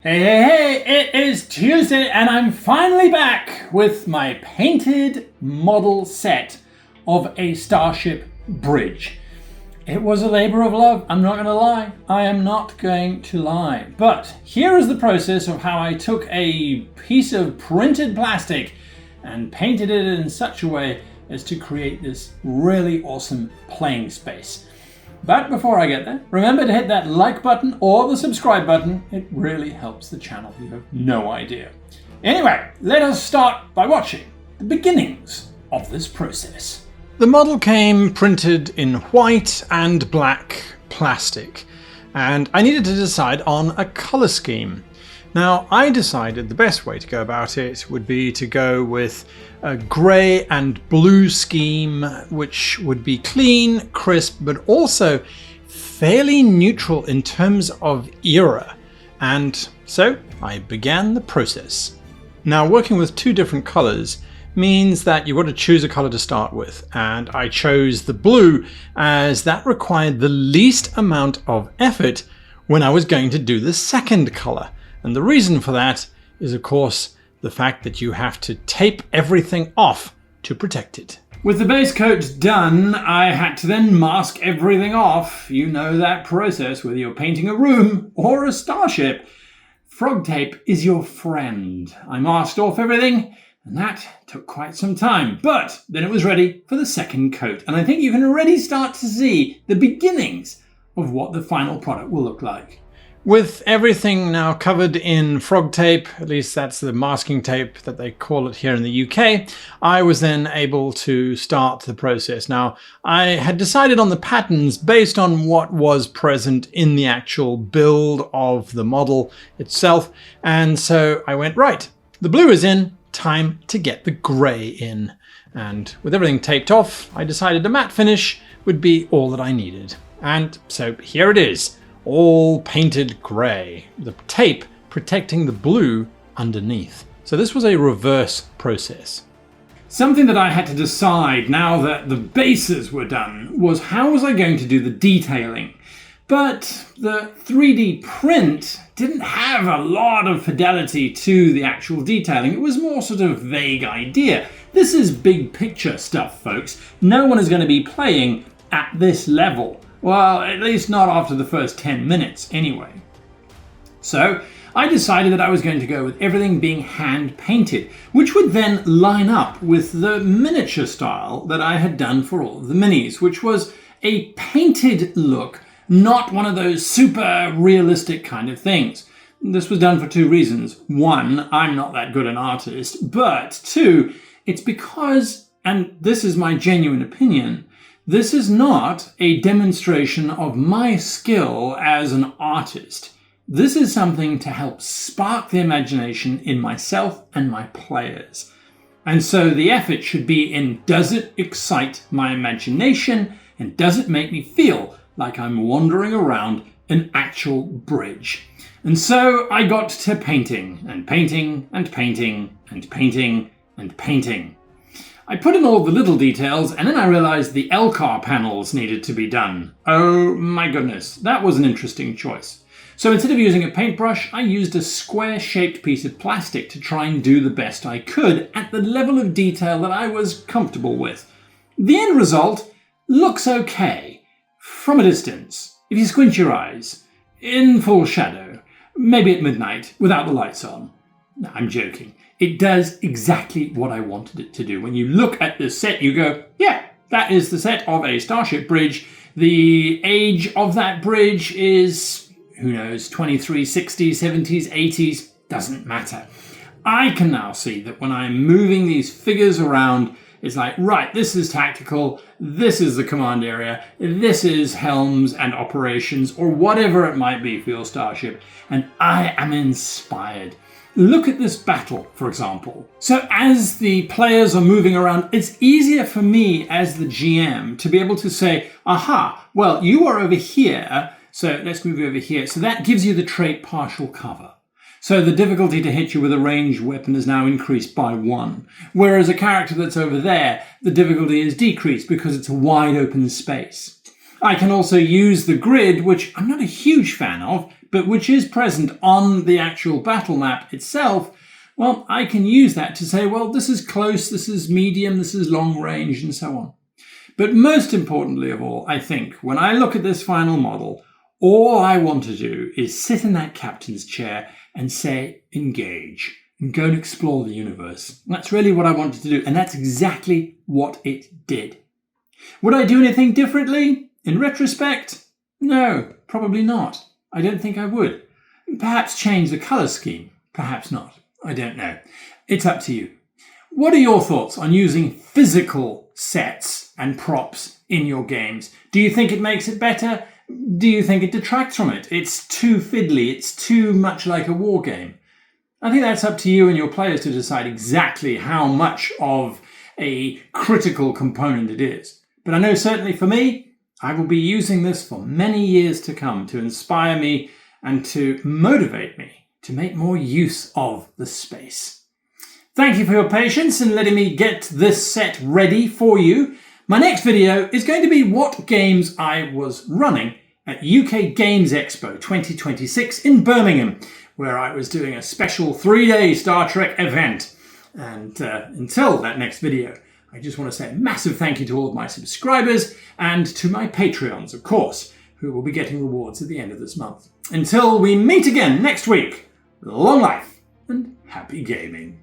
Hey, it is Tuesday and I'm finally back with my painted model set of a Starship Bridge. It was a labor of love, I'm not going to lie. I am not going to lie. But here is the process of how I took a piece of printed plastic and painted it in such a way as to create this really awesome playing space. But before I get there, remember to hit that like button or the subscribe button. It really helps the channel, you have no idea. Anyway, let us start by watching the beginnings of this process. The model came printed in white and black plastic, and I needed to decide on a color scheme. Now, I decided the best way to go about it would be to go with a grey and blue scheme, which would be clean, crisp, but also fairly neutral in terms of era. And so I began the process. Now, working with two different colours means that you've got to choose a colour to start with, and I chose the blue as that required the least amount of effort when I was going to do the second colour. And the reason for that is, of course, the fact that you have to tape everything off to protect it. With the base coat done, I had to then mask everything off. You know that process, whether you're painting a room or a starship. Frog tape is your friend. I masked off everything, and that took quite some time. But then it was ready for the second coat. And I think you can already start to see the beginnings of what the final product will look like. With everything now covered in frog tape, at least that's the masking tape that they call it here in the UK, I was then able to start the process. Now, I had decided on the patterns based on what was present in the actual build of the model itself, and so I went, right, the blue is in, time to get the grey in. And with everything taped off, I decided a matte finish would be all that I needed. And so here it is. All painted grey, the tape protecting the blue underneath. So this was a reverse process. Something that I had to decide now that the bases were done was how was I going to do the detailing. But the 3D print didn't have a lot of fidelity to the actual detailing. It was more sort of vague idea. This is big picture stuff, folks. No one is going to be playing at this level. Well, at least not after the first 10 minutes anyway. So I decided that I was going to go with everything being hand painted, which would then line up with the miniature style that I had done for all of the minis, which was a painted look, not one of those super realistic kind of things. This was done for two reasons. One, I'm not that good an artist, but two, it's because, and this is my genuine opinion, this is not a demonstration of my skill as an artist. This is something to help spark the imagination in myself and my players. And so the effort should be in, does it excite my imagination and does it make me feel like I'm wandering around an actual bridge? And so I got to painting and painting and painting and painting and painting. I put in all the little details and then I realized the LCAR panels needed to be done. Oh my goodness, that was an interesting choice. So instead of using a paintbrush, I used a square-shaped piece of plastic to try and do the best I could at the level of detail that I was comfortable with. The end result looks okay from a distance, if you squint your eyes, in full shadow, maybe at midnight without the lights on. No, I'm joking. It does exactly what I wanted it to do. When you look at the set, you go, yeah, that is the set of a Starship Bridge. The age of that bridge is, who knows, 2360s, 70s, 80s, doesn't matter. I can now see that when I'm moving these figures around, it's like, right, this is tactical, this is the command area, this is helms and operations, or whatever it might be for your starship, and I am inspired. Look at this battle, for example. So as the players are moving around, it's easier for me as the GM to be able to say, aha, well, you are over here, so let's move over here. So that gives you the trait partial cover. So the difficulty to hit you with a ranged weapon is now increased by 1. Whereas a character that's over there, the difficulty is decreased because it's a wide open space. I can also use the grid, which I'm not a huge fan of, but which is present on the actual battle map itself, well, I can use that to say, well, this is close, this is medium, this is long range, and so on. But most importantly of all, I think, when I look at this final model, all I want to do is sit in that captain's chair and say, engage, and go and explore the universe. That's really what I wanted to do, and that's exactly what it did. Would I do anything differently? In retrospect, no, probably not. I don't think I would. Perhaps change the colour scheme. Perhaps not. I don't know. It's up to you. What are your thoughts on using physical sets and props in your games? Do you think it makes it better? Do you think it detracts from it? It's too fiddly. It's too much like a war game. I think that's up to you and your players to decide exactly how much of a critical component it is. But I know certainly for me, I will be using this for many years to come to inspire me and to motivate me to make more use of the space. Thank you for your patience in letting me get this set ready for you. My next video is going to be what games I was running at UK Games Expo 2026 in Birmingham, where I was doing a special 3-day Star Trek event. And until that next video, I just want to say a massive thank you to all of my subscribers and to my Patreons, of course, who will be getting rewards at the end of this month. Until we meet again next week, long life and happy gaming.